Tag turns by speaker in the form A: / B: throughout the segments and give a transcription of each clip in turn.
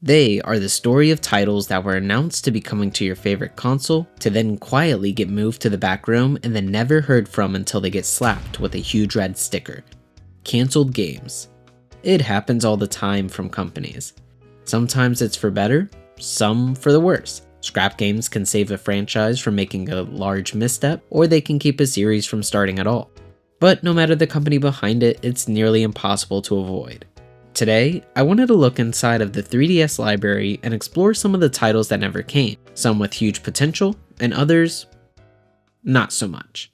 A: They are the story of titles that were announced to be coming to your favorite console, to then quietly get moved to the back room and then never heard from until they get slapped with a huge red sticker. Cancelled games. It happens all the time from companies. Sometimes it's for better, some for the worse. Scrap games can save a franchise from making a large misstep, or they can keep a series from starting at all. But no matter the company behind it, it's nearly impossible to avoid. Today, I wanted to look inside of the 3DS library and explore some of the titles that never came, some with huge potential, and others, not so much.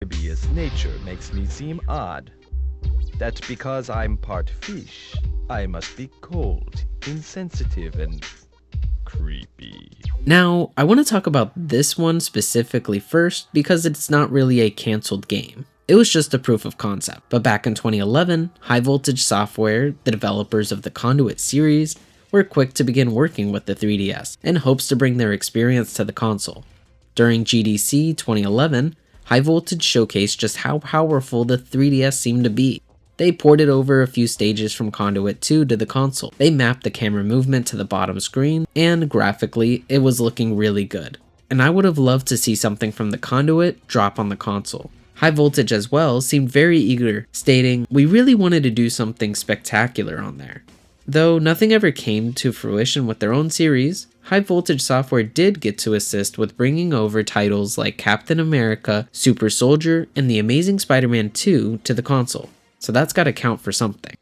B: Amphibious nature makes me seem odd. That's because I'm part fish. I must be cold, insensitive, and creepy.
A: Now, I want to talk about this one specifically first because it's not really a cancelled game. It was just a proof of concept, but back in 2011, High Voltage Software, the developers of the Conduit series, were quick to begin working with the 3DS in hopes to bring their experience to the console. During GDC 2011, High Voltage showcased just how powerful the 3DS seemed to be. They ported over a few stages from Conduit 2 to the console. They mapped the camera movement to the bottom screen, and graphically, it was looking really good. And I would have loved to see something from the Conduit drop on the console. High Voltage as well seemed very eager, stating, "We really wanted to do something spectacular on there." Though nothing ever came to fruition with their own series, High Voltage Software did get to assist with bringing over titles like Captain America, Super Soldier, and The Amazing Spider-Man 2 to the console. So that's gotta count for something.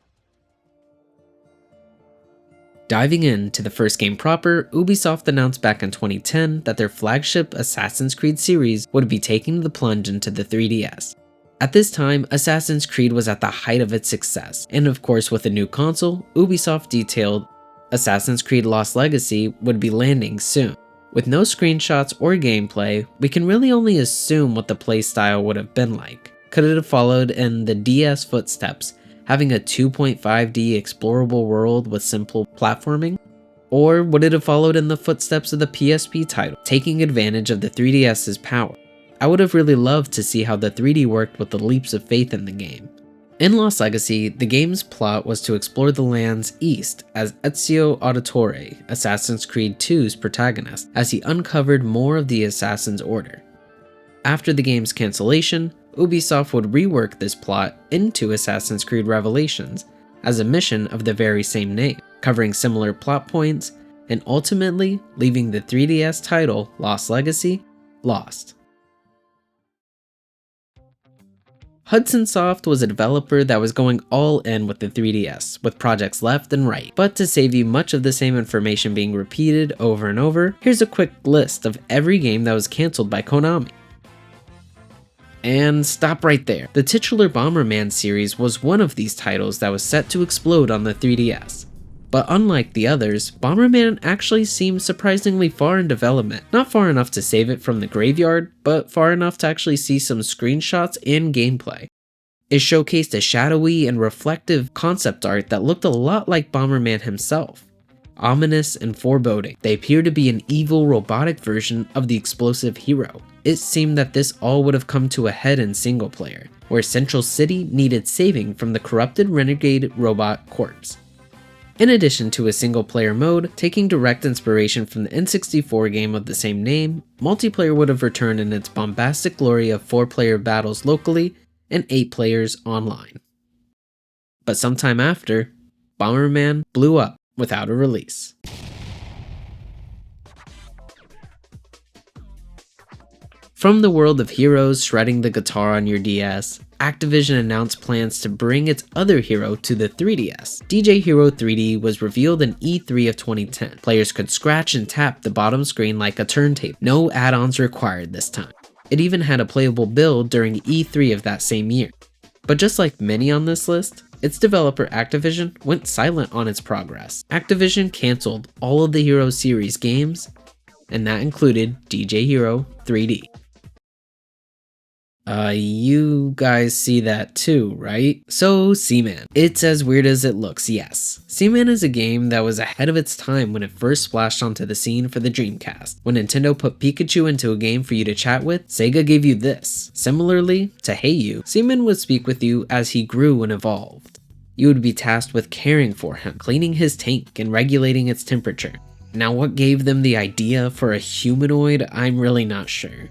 A: Diving into the first game proper, Ubisoft announced back in 2010 that their flagship Assassin's Creed series would be taking the plunge into the 3DS. At this time, Assassin's Creed was at the height of its success, and of course with a new console, Ubisoft detailed Assassin's Creed Lost Legacy would be landing soon. With no screenshots or gameplay, we can really only assume what the playstyle would have been like. Could it have followed in the DS footsteps, having a 2.5D explorable world with simple platforming? Or would it have followed in the footsteps of the PSP title, taking advantage of the 3DS's power? I would have really loved to see how the 3D worked with the leaps of faith in the game. In Lost Legacy, the game's plot was to explore the lands east as Ezio Auditore, Assassin's Creed 2's protagonist, as he uncovered more of the Assassin's Order. After the game's cancellation, Ubisoft would rework this plot into Assassin's Creed Revelations as a mission of the very same name, covering similar plot points, and ultimately leaving the 3DS title Lost Legacy lost. Hudson Soft was a developer that was going all in with the 3DS, with projects left and right. But to save you much of the same information being repeated over and over, here's a quick list of every game that was cancelled by Konami. And stop right there. The titular Bomberman series was one of these titles that was set to explode on the 3DS. But unlike the others, Bomberman actually seems surprisingly far in development. Not far enough to save it from the graveyard, but far enough to actually see some screenshots and gameplay. It showcased a shadowy and reflective concept art that looked a lot like Bomberman himself. Ominous and foreboding, they appear to be an evil robotic version of the explosive hero. It seemed that this all would have come to a head in single player, where Central City needed saving from the corrupted renegade robot corpse. In addition to a single player mode, taking direct inspiration from the N64 game of the same name, multiplayer would have returned in its bombastic glory of 4-player battles locally and 8 players online. But sometime after, Bomberman blew up without a release. From the world of heroes shredding the guitar on your DS, Activision announced plans to bring its other hero to the 3DS. DJ Hero 3D was revealed in E3 of 2010. Players could scratch and tap the bottom screen like a turntable. No add-ons required this time. It even had a playable build during E3 of that same year. But just like many on this list, its developer Activision went silent on its progress. Activision cancelled all of the Hero series games, and that included DJ Hero 3D. You guys see that too, right? So, Seaman. It's as weird as it looks, yes. Seaman is a game that was ahead of its time when it first splashed onto the scene for the Dreamcast. When Nintendo put Pikachu into a game for you to chat with, Sega gave you this. Similarly to Hey You, Seaman would speak with you as he grew and evolved. You would be tasked with caring for him, cleaning his tank, and regulating its temperature. Now, what gave them the idea for a humanoid, I'm really not sure.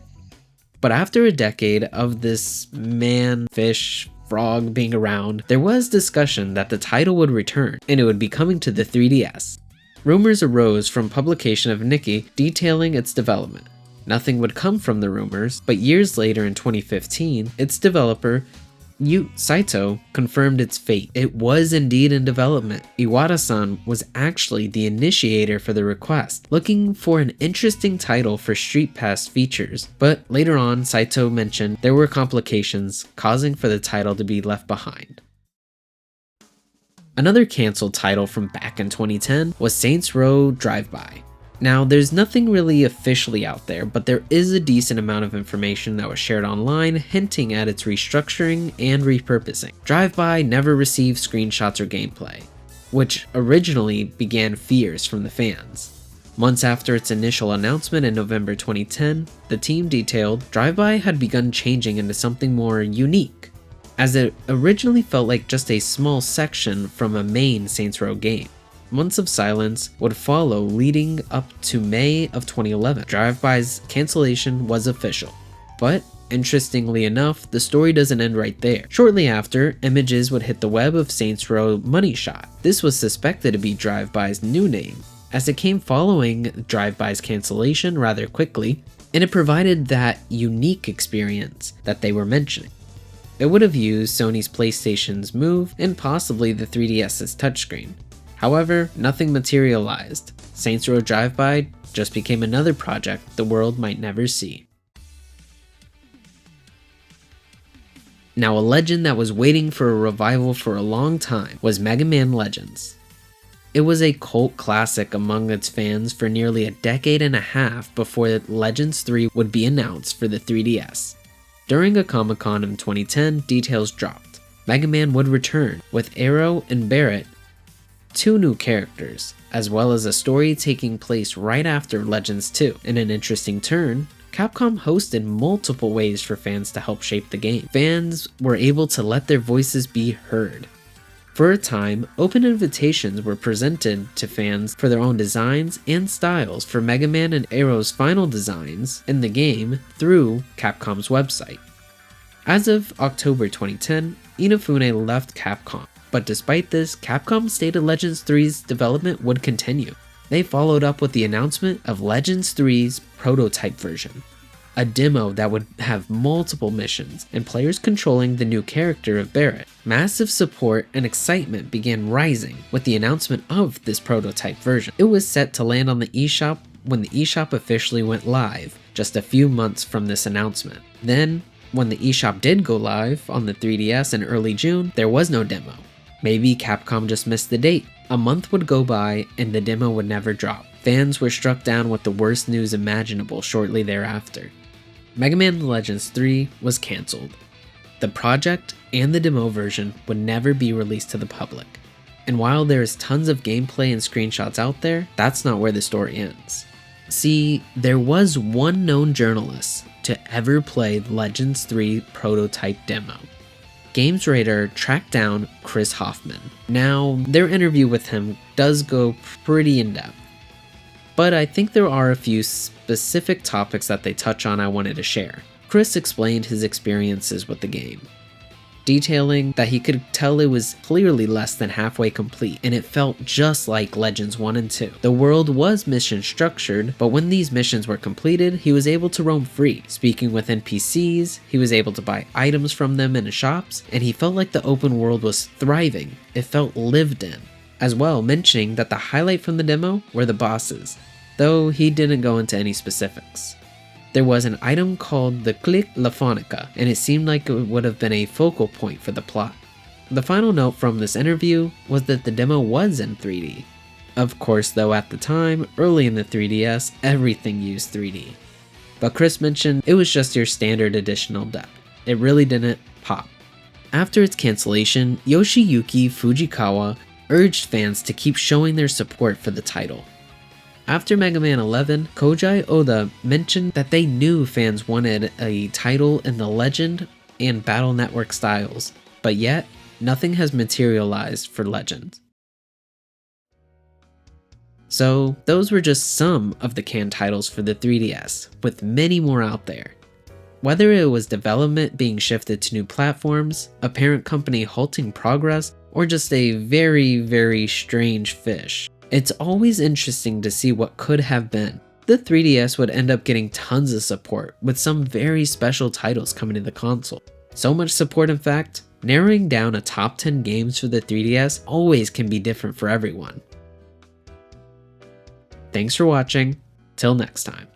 A: But after a decade of this man, fish, frog being around, there was discussion that the title would return, and it would be coming to the 3DS. Rumors arose from publication of Nikki detailing its development. Nothing would come from the rumors, but years later in 2015, its developer, Saito, confirmed its fate. It was indeed in development. Iwata-san was actually the initiator for the request, looking for an interesting title for Street Pass features, but later on Saito mentioned there were complications causing for the title to be left behind. Another cancelled title from back in 2010 was Saints Row Drive-By. Now, there's nothing really officially out there, but there is a decent amount of information that was shared online hinting at its restructuring and repurposing. Drive-By never received screenshots or gameplay, which originally began fears from the fans. Months after its initial announcement in November 2010, the team detailed Drive-By had begun changing into something more unique, as it originally felt like just a small section from a main Saints Row game. Months of silence would follow leading up to May of 2011. Drive-By's cancellation was official. But, interestingly enough, the story doesn't end right there. Shortly after, images would hit the web of Saints Row Money Shot. This was suspected to be Drive-By's new name, as it came following Drive-By's cancellation rather quickly, and it provided that unique experience that they were mentioning. It would have used Sony's PlayStation's Move and possibly the 3DS's touchscreen. However, nothing materialized. Saints Row Drive-By just became another project the world might never see. Now, a legend that was waiting for a revival for a long time was Mega Man Legends. It was a cult classic among its fans for nearly a decade and a half before Legends 3 would be announced for the 3DS. During a Comic-Con in 2010, details dropped. Mega Man would return, with Arrow and Barrett, two new characters, as well as a story taking place right after Legends 2. In an interesting turn, Capcom hosted multiple ways for fans to help shape the game. Fans were able to let their voices be heard. For a time, open invitations were presented to fans for their own designs and styles for Mega Man and Arrow's final designs in the game through Capcom's website. As of October 2010, Inafune left Capcom. But despite this, Capcom stated Legends 3's development would continue. They followed up with the announcement of Legends 3's prototype version, a demo that would have multiple missions and players controlling the new character of Barrett. Massive support and excitement began rising with the announcement of this prototype version. It was set to land on the eShop when the eShop officially went live, just a few months from this announcement. Then, when the eShop did go live on the 3DS in early June, there was no demo. Maybe Capcom just missed the date. A month would go by and the demo would never drop. Fans were struck down with the worst news imaginable shortly thereafter. Mega Man Legends 3 was cancelled. The project and the demo version would never be released to the public. And while there is tons of gameplay and screenshots out there, that's not where the story ends. See, there was one known journalist to ever play Legends 3 prototype demo. Games Radar tracked down Chris Hoffman. Now, their interview with him does go pretty in-depth, but I think there are a few specific topics that they touch on I wanted to share. Chris explained his experiences with the game, detailing that he could tell it was clearly less than halfway complete, and it felt just like Legends 1 and 2. The world was mission structured, but when these missions were completed, he was able to roam free. Speaking with NPCs, he was able to buy items from them in the shops, and he felt like the open world was thriving. It felt lived in. As well, mentioning that the highlight from the demo were the bosses, though he didn't go into any specifics. There was an item called the Click Lafonica, and it seemed like it would have been a focal point for the plot. The final note from this interview was that the demo was in 3D. Of course, though, at the time, early in the 3DS, everything used 3D. But Chris mentioned it was just your standard additional depth. It really didn't pop. After its cancellation, Yoshiyuki Fujikawa urged fans to keep showing their support for the title. After Mega Man 11, Koji Oda mentioned that they knew fans wanted a title in the Legend and Battle Network styles, but yet, nothing has materialized for Legends. So those were just some of the canned titles for the 3DS, with many more out there. Whether it was development being shifted to new platforms, a parent company halting progress, or just a very strange fish, it's always interesting to see what could have been. The 3DS would end up getting tons of support, with some very special titles coming to the console. So much support, in fact, narrowing down a top 10 games for the 3DS always can be different for everyone. Thanks for watching, till next time.